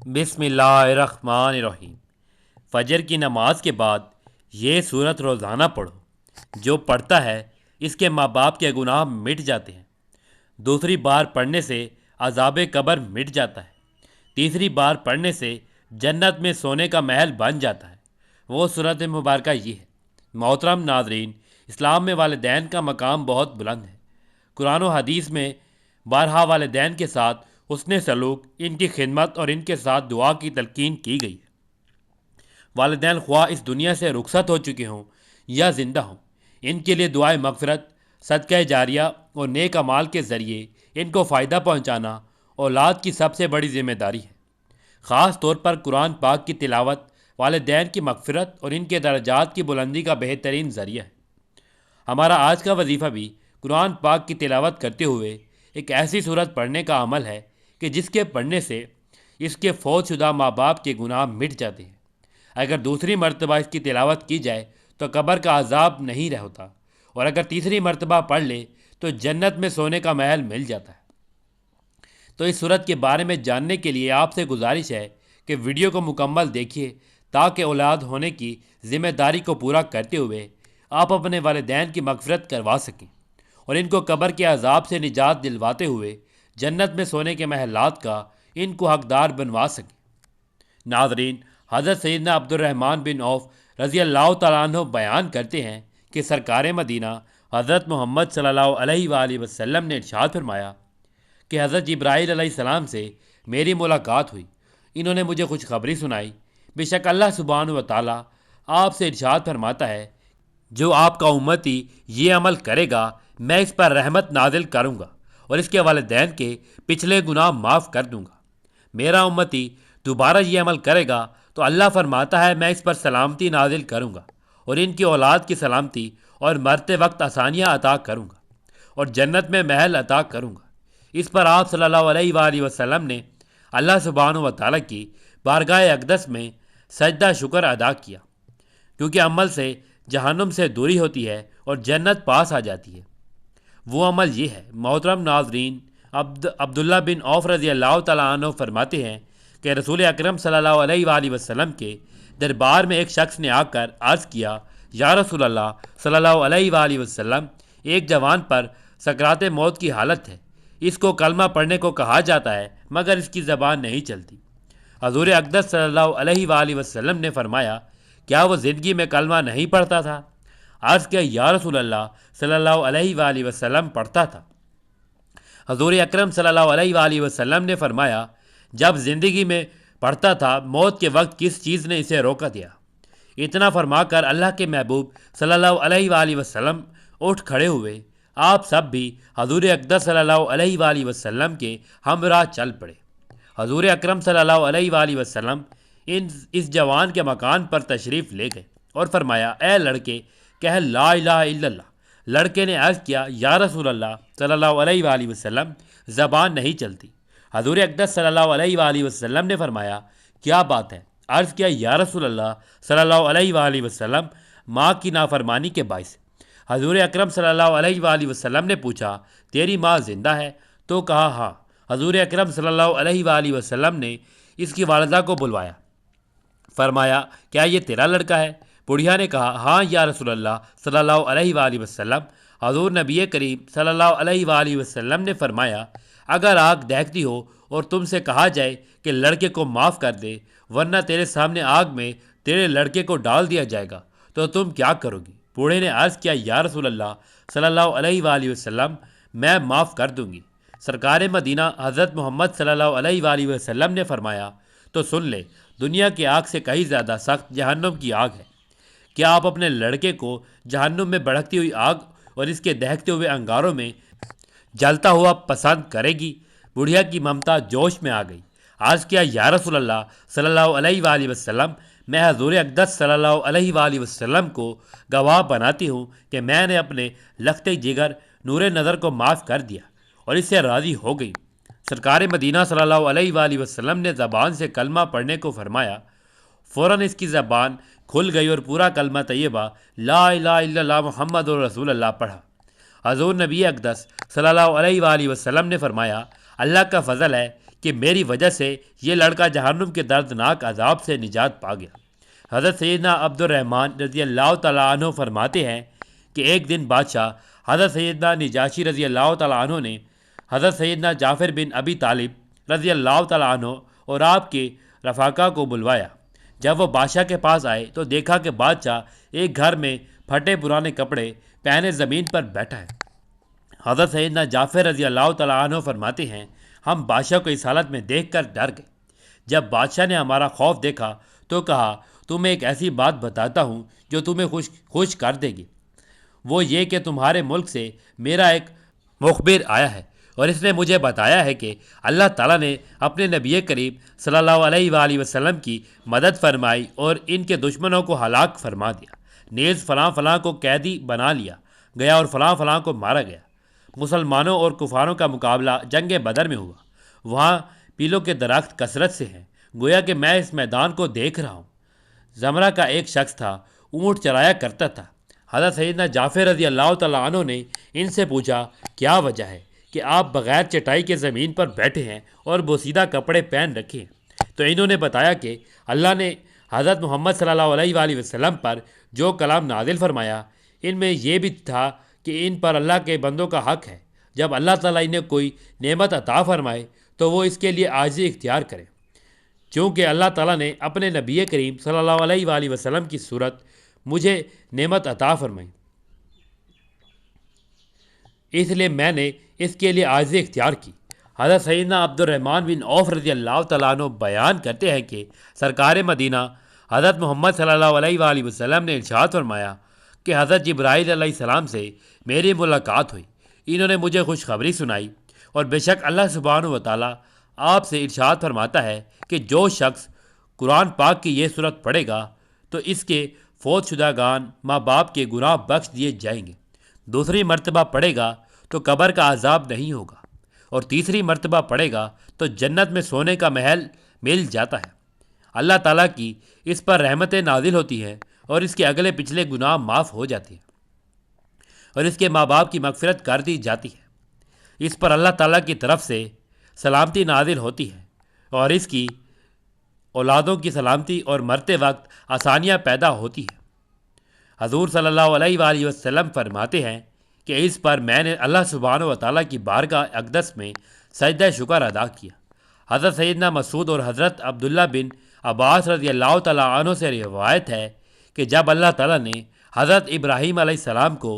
بسم اللہ الرحمن الرحیم۔ فجر کی نماز کے بعد یہ صورت روزانہ پڑھو۔ جو پڑھتا ہے اس کے ماں باپ کے گناہ مٹ جاتے ہیں۔ دوسری بار پڑھنے سے عذاب قبر مٹ جاتا ہے۔ تیسری بار پڑھنے سے جنت میں سونے کا محل بن جاتا ہے۔ وہ صورت مبارکہ یہ ہے۔ محترم ناظرین، اسلام میں والدین کا مقام بہت بلند ہے۔ قرآن و حدیث میں بارہا والدین کے ساتھ حسن سلوک، ان کی خدمت اور ان کے ساتھ دعا کی تلقین کی گئی ہے۔ والدین خواہ اس دنیا سے رخصت ہو چکے ہوں یا زندہ ہوں، ان کے لیے دعائے مغفرت، صدقہ جاریہ اور نیک اعمال کے ذریعے ان کو فائدہ پہنچانا اولاد کی سب سے بڑی ذمہ داری ہے۔ خاص طور پر قرآن پاک کی تلاوت والدین کی مغفرت اور ان کے درجات کی بلندی کا بہترین ذریعہ ہے۔ ہمارا آج کا وظیفہ بھی قرآن پاک کی تلاوت کرتے ہوئے ایک ایسی صورت پڑھنے کا عمل ہے کہ جس کے پڑھنے سے اس کے فوت شدہ ماں باپ کے گناہ مٹ جاتے ہیں۔ اگر دوسری مرتبہ اس کی تلاوت کی جائے تو قبر کا عذاب نہیں رہتا، اور اگر تیسری مرتبہ پڑھ لے تو جنت میں سونے کا محل مل جاتا ہے۔ تو اس صورت کے بارے میں جاننے کے لیے آپ سے گزارش ہے کہ ویڈیو کو مکمل دیکھیے، تاکہ اولاد ہونے کی ذمہ داری کو پورا کرتے ہوئے آپ اپنے والدین کی مغفرت کروا سکیں اور ان کو قبر کے عذاب سے نجات دلواتے ہوئے جنت میں سونے کے محلات کا ان کو حقدار بنوا سکیں۔ ناظرین، حضرت سیدنا عبد الرحمن بن عوف رضی اللہ تعالیٰ عنہ بیان کرتے ہیں کہ سرکار مدینہ حضرت محمد صلی اللہ علیہ وآلہ وسلم نے ارشاد فرمایا کہ حضرت جبرائیل علیہ السلام سے میری ملاقات ہوئی۔ انہوں نے مجھے خوشخبری سنائی، بے شک اللہ سبحانہ و تعالیٰ آپ سے ارشاد فرماتا ہے، جو آپ کا امتی یہ عمل کرے گا میں اس پر رحمت نازل کروں گا اور اس کے والدین کے پچھلے گناہ معاف کر دوں گا۔ میرا امتی دوبارہ یہ عمل کرے گا تو اللہ فرماتا ہے میں اس پر سلامتی نازل کروں گا اور ان کی اولاد کی سلامتی اور مرتے وقت آسانیاں عطا کروں گا اور جنت میں محل عطا کروں گا۔ اس پر آپ صلی اللہ علیہ وآلہ وسلم نے اللہ سبحانہ و تعالیٰ کی بارگاہ اقدس میں سجدہ شکر ادا کیا، کیونکہ عمل سے جہنم سے دوری ہوتی ہے اور جنت پاس آ جاتی ہے۔ وہ عمل یہ ہے۔ محترم ناظرین، عبداللہ بن عوف رضی اللہ تعالیٰ عنہ فرماتے ہیں کہ رسول اکرم صلی اللہ علیہ وآلہ وسلم کے دربار میں ایک شخص نے آ کر عرض کیا، یا رسول اللہ صلی اللہ علیہ وآلہ وسلم، ایک جوان پر سکرات موت کی حالت ہے، اس کو کلمہ پڑھنے کو کہا جاتا ہے مگر اس کی زبان نہیں چلتی۔ حضور اقدس صلی اللہ علیہ وآلہ وسلم نے فرمایا، کیا وہ زندگی میں کلمہ نہیں پڑھتا تھا؟ عرض کیا، یا رسول اللہ صلی اللہ علیہ وآلہ وسلم پڑھتا تھا۔ حضور اکرم صلی اللہ علیہ وآلہ وسلم نے فرمایا، جب زندگی میں پڑھتا تھا موت کے وقت کس چیز نے اسے روکا دیا؟ اتنا فرما کر اللہ کے محبوب صلی اللہ علیہ وآلہ وسلم اٹھ کھڑے ہوئے۔ آپ سب بھی حضور اقدس صلی اللہ علیہ وآلہ وسلم کے ہمراہ چل پڑے۔ حضور اکرم صلی اللہ علیہ وآلہ وسلم اس جوان کے مکان پر تشریف لے گئے اور فرمایا، اے لڑکے، کہہ لا الہ الا اللہ۔ لڑکے نے عرض کیا، یا رسول اللہ صلی اللہ علیہ وآلہ وسلم، زبان نہیں چلتی۔ حضور اقدس صلی اللہ علیہ وآلہ وسلم نے فرمایا، کیا بات ہے؟ عرض کیا، یا رسول اللہ صلی اللہ علیہ وآلہ وسلم، ماں کی نافرمانی کے باعث۔ حضور اکرم صلی اللہ علیہ وآلہ وسلم نے پوچھا، تیری ماں زندہ ہے؟ تو کہا ہاں۔ حضور اکرم صلی اللہ علیہ وآلہ وسلم نے اس کی والدہ کو بلوایا، فرمایا، کیا یہ تیرا لڑکا ہے؟ بڑھیا نے کہا، ہاں یا رسول اللہ صلی اللہ علیہ وآلہ وسلم۔ حضور نبی کریم صلی اللہ علیہ وآلہ وسلم نے فرمایا، اگر آگ دہکتی ہو اور تم سے کہا جائے کہ لڑکے کو معاف کر دے، ورنہ تیرے سامنے آگ میں تیرے لڑکے کو ڈال دیا جائے گا، تو تم کیا کرو گی؟ بوڑھے نے عرض کیا، یا رسول اللہ صلی اللہ علیہ وآلہ وسلم، میں معاف کر دوں گی۔ سرکار مدینہ حضرت محمد صلی اللہ علیہ وآلہ وسلم نے فرمایا، تو سن لے، دنیا کی آگ سے کہیں زیادہ سخت جہنم کی آگ ہے۔ کیا آپ اپنے لڑکے کو جہنم میں بھڑکتی ہوئی آگ اور اس کے دہکتے ہوئے انگاروں میں جلتا ہوا پسند کرے گی؟ بڑھیا کی ممتا جوش میں آ گئی۔ عرض کیا، یا رسول اللہ صلی اللہ علیہ وآلہ وسلم، میں حضور اقدس صلی اللہ علیہ وآلہ وسلم کو گواہ بناتی ہوں کہ میں نے اپنے لخت جگر نور نظر کو معاف کر دیا اور اس سے راضی ہو گئی۔ سرکار مدینہ صلی اللہ علیہ وآلہ وسلم نے زبان سے کلمہ پڑھنے کو فرمایا، فوراً اس کی زبان کھل گئی اور پورا کلمہ طیبہ لا الہ الا اللہ محمد رسول اللہ پڑھا۔ حضور نبی اقدس صلی اللہ علیہ وآلہ وسلم نے فرمایا، اللہ کا فضل ہے کہ میری وجہ سے یہ لڑکا جہنم کے دردناک عذاب سے نجات پا گیا۔ حضرت سیدنا عبد الرحمن رضی اللہ تعالیٰ عنہ فرماتے ہیں کہ ایک دن بادشاہ حضرت سیدنا نجاشی رضی اللہ تعالیٰ عنہ نے حضرت سیدنا جعفر بن ابی طالب رضی اللہ تعالیٰ عنہ اور آپ کے رفاقہ کو بلوایا۔ جب وہ بادشاہ کے پاس آئے تو دیکھا کہ بادشاہ ایک گھر میں پھٹے پرانے کپڑے پہنے زمین پر بیٹھا ہے۔ حضرت سیدنا جعفر رضی اللہ تعالیٰ عنہ فرماتے ہیں ہم بادشاہ کو اس حالت میں دیکھ کر ڈر گئے۔ جب بادشاہ نے ہمارا خوف دیکھا تو کہا تمہیں ایک ایسی بات بتاتا ہوں جو تمہیں خوش کر دے گی، وہ یہ کہ تمہارے ملک سے میرا ایک مخبر آیا ہے اور اس نے مجھے بتایا ہے کہ اللہ تعالیٰ نے اپنے نبی کریم صلی اللہ علیہ وآلہ وسلم کی مدد فرمائی اور ان کے دشمنوں کو ہلاک فرما دیا، نیز فلاں فلاں کو قیدی بنا لیا گیا اور فلاں فلاں کو مارا گیا۔ مسلمانوں اور کفاروں کا مقابلہ جنگ بدر میں ہوا، وہاں پیلوں کے درخت کثرت سے ہیں، گویا کہ میں اس میدان کو دیکھ رہا ہوں۔ زمرہ کا ایک شخص تھا، اونٹ چرایا کرتا تھا۔ حضرت سیدنا جعفر رضی اللہ تعالیٰ عنہ نے ان سے پوچھا کیا وجہ ہے کہ آپ بغیر چٹائی کے زمین پر بیٹھے ہیں اور بوسیدہ کپڑے پہن رکھے ہیں؟ تو انہوں نے بتایا کہ اللہ نے حضرت محمد صلی اللہ علیہ وآلہ وسلم پر جو کلام نازل فرمایا ان میں یہ بھی تھا کہ ان پر اللہ کے بندوں کا حق ہے، جب اللہ تعالیٰ انہیں کوئی نعمت عطا فرمائے تو وہ اس کے لیے عاجزی اختیار کرے۔ چونکہ اللہ تعالیٰ نے اپنے نبی کریم صلی اللہ علیہ وآلہ وسلم کی صورت مجھے نعمت عطا فرمائی، اس لیے میں نے اس کے لیے عاجزی اختیار کی۔ حضرت سیدنا عبد الرحمن بن عوف رضی اللہ تعالیٰ عنہ بیان کرتے ہیں کہ سرکار مدینہ حضرت محمد صلی اللہ علیہ وآلہ وسلم نے ارشاد فرمایا کہ حضرت جبرائیل علیہ السلام سے میری ملاقات ہوئی، انہوں نے مجھے خوشخبری سنائی، اور بے شک اللہ سبحانہ و تعالیٰ آپ سے ارشاد فرماتا ہے کہ جو شخص قرآن پاک کی یہ صورت پڑھے گا تو اس کے فوت شدگان ماں باپ کے گناہ بخش دیے جائیں گے، دوسری مرتبہ پڑھے گا تو قبر کا عذاب نہیں ہوگا، اور تیسری مرتبہ پڑھے گا تو جنت میں سونے کا محل مل جاتا ہے۔ اللہ تعالیٰ کی اس پر رحمتیں نازل ہوتی ہیں اور اس کے اگلے پچھلے گناہ معاف ہو جاتے ہیں اور اس کے ماں باپ کی مغفرت کر دی جاتی ہے۔ اس پر اللہ تعالیٰ کی طرف سے سلامتی نازل ہوتی ہے اور اس کی اولادوں کی سلامتی اور مرتے وقت آسانیاں پیدا ہوتی ہیں۔ حضور صلی اللہ علیہ وآلہ وسلم فرماتے ہیں کہ اس پر میں نے اللہ سبحانہ و تعالیٰ کی بارگاہ اقدس میں سجدہ شکر ادا کیا۔ حضرت سیدنا مسعود اور حضرت عبداللہ بن عباس رضی اللہ تعالیٰ عنہ سے روایت ہے کہ جب اللہ تعالیٰ نے حضرت ابراہیم علیہ السلام کو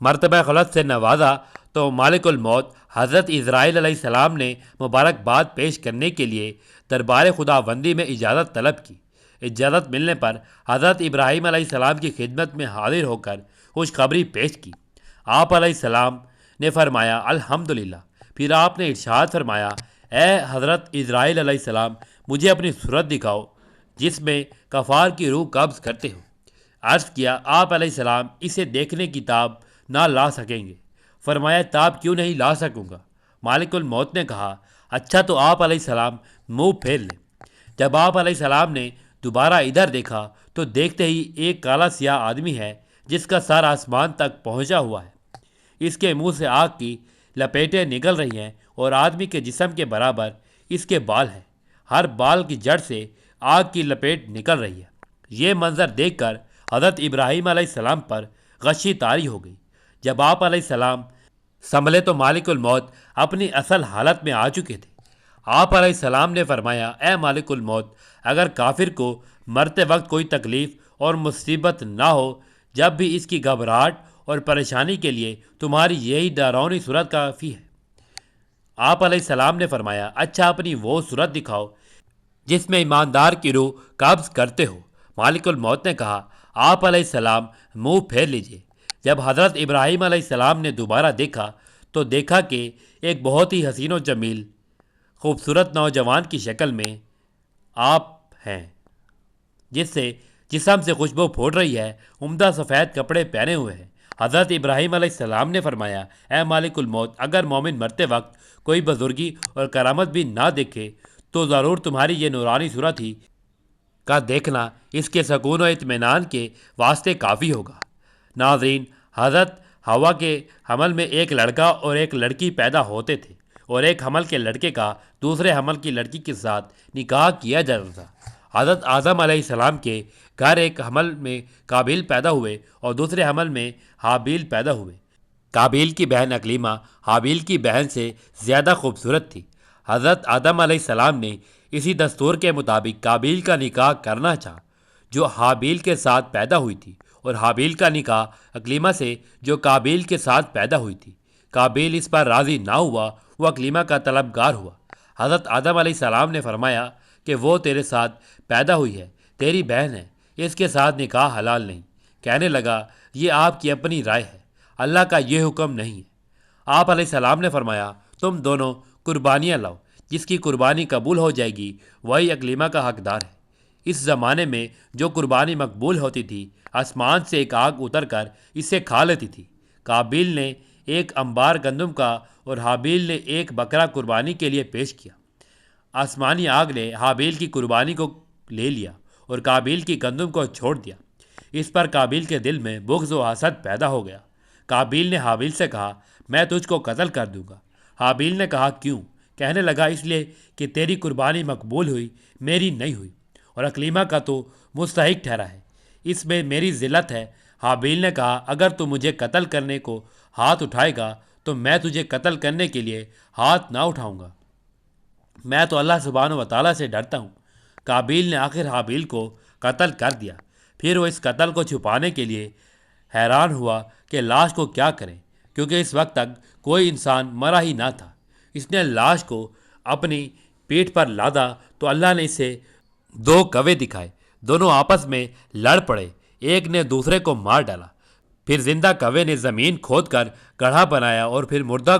مرتبہ خلد سے نوازا تو مالک الموت حضرت اسرائیل علیہ السلام نے مبارکباد پیش کرنے کے لیے دربار خداوندی میں اجازت طلب کی۔ اجازت ملنے پر حضرت ابراہیم علیہ السلام کی خدمت میں حاضر ہو کر خوشخبری پیش کی۔ آپ علیہ السلام نے فرمایا الحمدللہ۔ پھر آپ نے ارشاد فرمایا اے حضرت اسرائیل علیہ السلام مجھے اپنی صورت دکھاؤ جس میں کفار کی روح قبض کرتے ہو۔ عرض کیا آپ علیہ السلام اسے دیکھنے کی تاب نہ لا سکیں گے؟ فرمایا تاب کیوں نہیں لا سکوں گا؟ مالک الموت نے کہا اچھا تو آپ علیہ السلام منہ پھیر لیں۔ جب آپ علیہ السلام نے دوبارہ ادھر دیکھا تو دیکھتے ہی ایک کالا سیاہ آدمی ہے جس کا سر آسمان تک پہنچا ہوا ہے، اس کے منہ سے آگ کی لپیٹیں نکل رہی ہیں اور آدمی کے جسم کے برابر اس کے بال ہیں، ہر بال کی جڑ سے آگ کی لپیٹ نکل رہی ہے۔ یہ منظر دیکھ کر حضرت ابراہیم علیہ السلام پر غشی طاری ہو گئی۔ جب آپ علیہ السلام سنبھلے تو مالک الموت اپنی اصل حالت میں آ چکے تھے۔ آپ علیہ السلام نے فرمایا اے مالک الموت اگر کافر کو مرتے وقت کوئی تکلیف اور مصیبت نہ ہو جب بھی اس کی گھبراہٹ اور پریشانی کے لیے تمہاری یہی ڈراؤنی صورت کافی ہے۔ آپ علیہ السلام نے فرمایا اچھا اپنی وہ صورت دکھاؤ جس میں ایماندار کی روح قبض کرتے ہو۔ مالک الموت نے کہا آپ علیہ السلام منہ پھیر لیجئے۔ جب حضرت ابراہیم علیہ السلام نے دوبارہ دیکھا تو دیکھا کہ ایک بہت ہی حسین و جمیل خوبصورت نوجوان کی شکل میں آپ ہیں جس سے جسم سے خوشبو پھوٹ رہی ہے، عمدہ سفید کپڑے پہنے ہوئے ہیں۔ حضرت ابراہیم علیہ السلام نے فرمایا اے مالک الموت اگر مومن مرتے وقت کوئی بزرگی اور کرامت بھی نہ دیکھے تو ضرور تمہاری یہ نورانی صورت ہی کا دیکھنا اس کے سکون و اطمینان کے واسطے کافی ہوگا۔ ناظرین، حضرت حوا کے حمل میں ایک لڑکا اور ایک لڑکی پیدا ہوتے تھے۔ اور ایک حمل کے لڑکے کا دوسرے حمل کی لڑکی کے ساتھ نکاح کیا جاتا تھا۔ حضرت آدم علیہ السلام کے گھر ایک حمل میں قابیل پیدا ہوئے اور دوسرے حمل میں حابیل پیدا ہوئے۔ قابیل کی بہن اکلیمہ حابیل کی بہن سے زیادہ خوبصورت تھی۔ حضرت آدم علیہ السلام نے اسی دستور کے مطابق قابیل کا نکاح کرنا چاہا جو حابیل کے ساتھ پیدا ہوئی تھی، اور حابیل کا نکاح اکلیمہ سے جو قابیل کے ساتھ پیدا ہوئی تھی۔ قابیل اس پر راضی نہ ہوا، وہ اکلیمہ کا طلبگار ہوا۔ حضرت آدم علیہ السلام نے فرمایا کہ وہ تیرے ساتھ پیدا ہوئی ہے، تیری بہن ہے، اس کے ساتھ نکاح حلال نہیں۔ کہنے لگا یہ آپ کی اپنی رائے ہے، اللہ کا یہ حکم نہیں ہے۔ آپ علیہ السلام نے فرمایا تم دونوں قربانیاں لاؤ، جس کی قربانی قبول ہو جائے گی وہی اکلیمہ کا حقدار ہے۔ اس زمانے میں جو قربانی مقبول ہوتی تھی آسمان سے ایک آگ اتر کر اسے کھا لیتی تھی۔ قابیل نے ایک انبار گندم کا اور حابیل نے ایک بکرا قربانی کے لیے پیش کیا۔ آسمانی آگ نے حابیل کی قربانی کو لے لیا اور قابیل کی گندم کو چھوڑ دیا۔ اس پر قابیل کے دل میں بغض و حسد پیدا ہو گیا۔ قابیل نے حابیل سے کہا میں تجھ کو قتل کر دوں گا۔ حابیل نے کہا کیوں؟ کہنے لگا اس لیے کہ تیری قربانی مقبول ہوئی، میری نہیں ہوئی، اور اکلیمہ کا تو مستحق ٹھہرا ہے، اس میں میری ذلت ہے۔ حابیل نے کہا اگر تو مجھے قتل کرنے کو ہاتھ اٹھائے گا تو میں تجھے قتل کرنے کے لیے ہاتھ نہ اٹھاؤں گا، میں تو اللہ سبحانہ و تعالیٰ سے ڈرتا ہوں۔ قابیل نے آخر حابیل کو قتل کر دیا۔ پھر وہ اس قتل کو چھپانے کے لیے حیران ہوا کہ لاش کو کیا کریں، کیونکہ اس وقت تک کوئی انسان مرا ہی نہ تھا۔ اس نے لاش کو اپنی پیٹھ پر لادا تو اللہ نے اسے دو کوے دکھائے، دونوں آپس میں لڑ پڑے، ایک نے دوسرے کو مار ڈالا۔ پھر زندہ کوے نے زمین کھود کر گڑھا بنایا اور پھر مردہ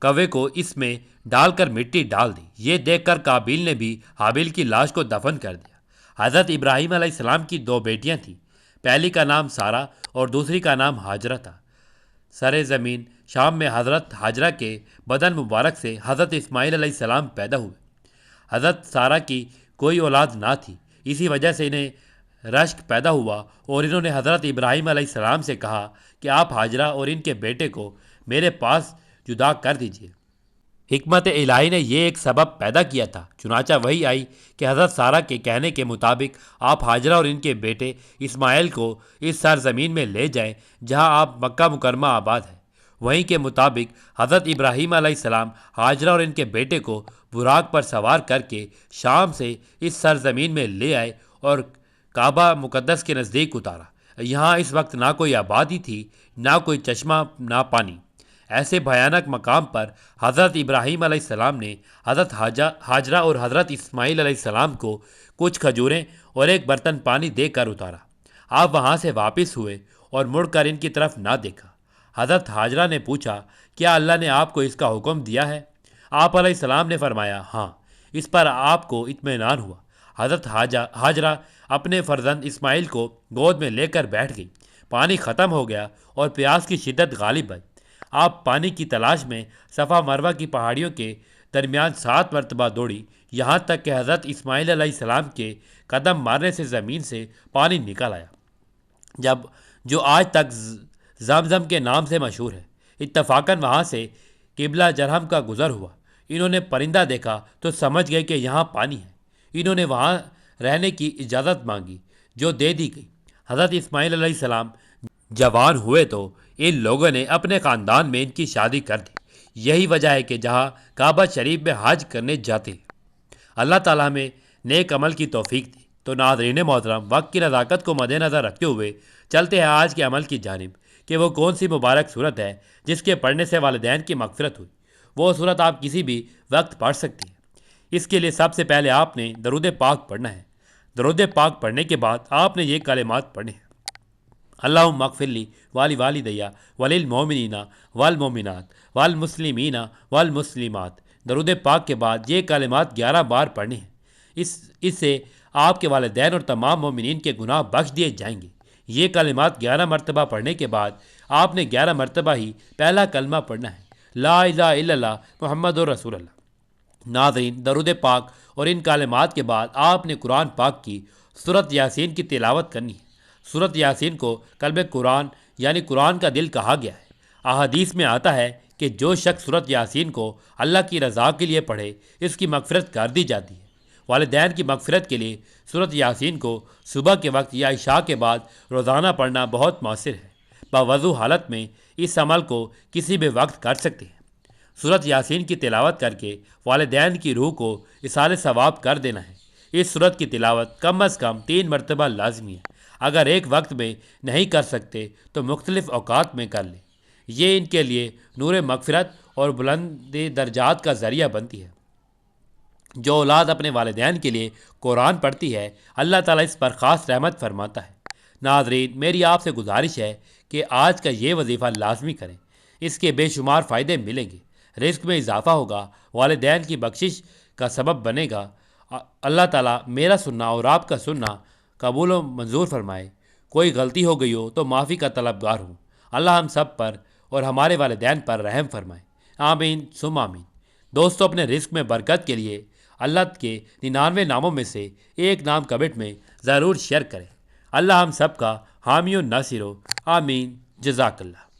کوے کو اس میں ڈال کر مٹی ڈال دی۔ یہ دیکھ کر قابیل نے بھی حابیل کی لاش کو دفن کر دیا۔ حضرت ابراہیم علیہ السلام کی دو بیٹیاں تھیں، پہلی کا نام سارہ اور دوسری کا نام ہاجرہ تھا۔ سر زمین شام میں حضرت ہاجرہ کے بدن مبارک سے حضرت اسماعیل علیہ السلام پیدا ہوئے۔ حضرت سارہ کی کوئی اولاد نہ تھی، اسی وجہ سے انہیں رشک پیدا ہوا اور انہوں نے حضرت ابراہیم علیہ السلام سے کہا کہ آپ ہاجرہ اور ان کے بیٹے کو میرے پاس جدا کر دیجیے۔ حکمت الہی نے یہ ایک سبب پیدا کیا تھا، چنانچہ وہی آئی کہ حضرت سارہ کے کہنے کے مطابق آپ ہاجرہ اور ان کے بیٹے اسماعیل کو اس سرزمین میں لے جائیں جہاں آپ مکہ مکرمہ آباد ہے۔ وہیں کے مطابق حضرت ابراہیم علیہ السلام ہاجرہ اور ان کے بیٹے کو براق پر سوار کر کے شام سے اس سرزمین میں لے آئے اور کعبہ مقدس کے نزدیک اتارا۔ یہاں اس وقت نہ کوئی آبادی تھی، نہ کوئی چشمہ، نہ پانی۔ ایسے بھیانک مقام پر حضرت ابراہیم علیہ السلام نے حضرت ہاجرہ اور حضرت اسماعیل علیہ السلام کو کچھ کھجوریں اور ایک برتن پانی دے کر اتارا۔ آپ وہاں سے واپس ہوئے اور مڑ کر ان کی طرف نہ دیکھا۔ حضرت ہاجرہ نے پوچھا کیا اللہ نے آپ کو اس کا حکم دیا ہے؟ آپ علیہ السلام نے فرمایا ہاں۔ اس پر آپ کو اطمینان ہوا۔ حضرت ہاجرہ اپنے فرزند اسماعیل کو گود میں لے کر بیٹھ گئی۔ پانی ختم ہو گیا اور پیاس کی شدت غالب آئی۔ آپ پانی کی تلاش میں صفا مروہ کی پہاڑیوں کے درمیان 7 مرتبہ دوڑی، یہاں تک کہ حضرت اسماعیل علیہ السلام کے قدم مارنے سے زمین سے پانی نکل آیا، جو آج تک زمزم کے نام سے مشہور ہے۔ اتفاقاً وہاں سے قبلہ جرہم کا گزر ہوا۔ انہوں نے پرندہ دیکھا تو سمجھ گئے کہ یہاں پانی ہے۔ انہوں نے وہاں رہنے کی اجازت مانگی جو دے دی گئی۔ حضرت اسماعیل علیہ السلام جوان ہوئے تو ان لوگوں نے اپنے خاندان میں ان کی شادی کر دی۔ یہی وجہ ہے کہ جہاں کعبہ شریف میں حج کرنے جاتے ہیں اللہ تعالیٰ میں نیک عمل کی توفیق دی۔ تو ناظرین محترم، وقت کی نزاکت کو مد نظر رکھتے ہوئے چلتے ہیں آج کے عمل کی جانب کہ وہ کون سی مبارک صورت ہے جس کے پڑھنے سے والدین کی مغفرت ہوئی۔ وہ صورت آپ کسی بھی وقت پڑھ سکتے ہیں۔ اس کے لیے سب سے پہلے آپ نے درود پاک پڑھنا ہے۔ درود پاک پڑھنے کے بعد آپ نے یہ کلمات پڑھنے ہیں: اللہم اغفر لی والی والدیہ وللمؤمنین والمؤمنات والمسلمین والمسلمات۔ درود پاک کے بعد یہ کلمات 11 بار پڑھنے ہیں۔ اس سے آپ کے والدین اور تمام مومنین کے گناہ بخش دیے جائیں گے۔ یہ کلمات 11 مرتبہ پڑھنے کے بعد آپ نے 11 مرتبہ ہی پہلا کلمہ پڑھنا ہے، لا الہ الا اللہ محمد رسول اللہ۔ ناظرین، درود پاک اور ان کلمات کے بعد آپ نے قرآن پاک کی سورۃ یاسین کی تلاوت کرنی ہے۔ سورۃ یاسین کو کلب قرآن یعنی قرآن کا دل کہا گیا ہے۔ احادیث میں آتا ہے کہ جو شخص سورت یاسین کو اللہ کی رضا کے لیے پڑھے اس کی مغفرت کر دی جاتی ہے۔ والدین کی مغفرت کے لیے سورت یاسین کو صبح کے وقت یا عشاء کے بعد روزانہ پڑھنا بہت مؤثر ہے۔ باوضو حالت میں اس عمل کو کسی بھی وقت کر سکتے ہیں۔ سورت یاسین کی تلاوت کر کے والدین کی روح کو اصال ثواب کر دینا ہے۔ اس سورت کی تلاوت کم از کم 3 مرتبہ لازمی ہے۔ اگر ایک وقت میں نہیں کر سکتے تو مختلف اوقات میں کر لیں۔ یہ ان کے لیے نور مغفرت اور بلند درجات کا ذریعہ بنتی ہے۔ جو اولاد اپنے والدین کے لیے قرآن پڑھتی ہے اللہ تعالیٰ اس پر خاص رحمت فرماتا ہے۔ ناظرین، میری آپ سے گزارش ہے کہ آج کا یہ وظیفہ لازمی کریں۔ اس کے بے شمار فائدے ملیں گے، رزق میں اضافہ ہوگا، والدین کی بخشش کا سبب بنے گا۔ اللہ تعالیٰ میرا سننا اور آپ کا سننا قبول و منظور فرمائے۔ کوئی غلطی ہو گئی ہو تو معافی کا طلبگار ہوں۔ اللہ ہم سب پر اور ہمارے والدین پر رحم فرمائے، آمین ثم آمین۔ دوستو، اپنے رزق میں برکت کے لیے اللہ کے 99 ناموں میں سے ایک نام کمنٹ میں ضرور شیئر کریں۔ اللہ ہم سب کا حامی و ناصر ہو، آمین۔ جزاک اللہ۔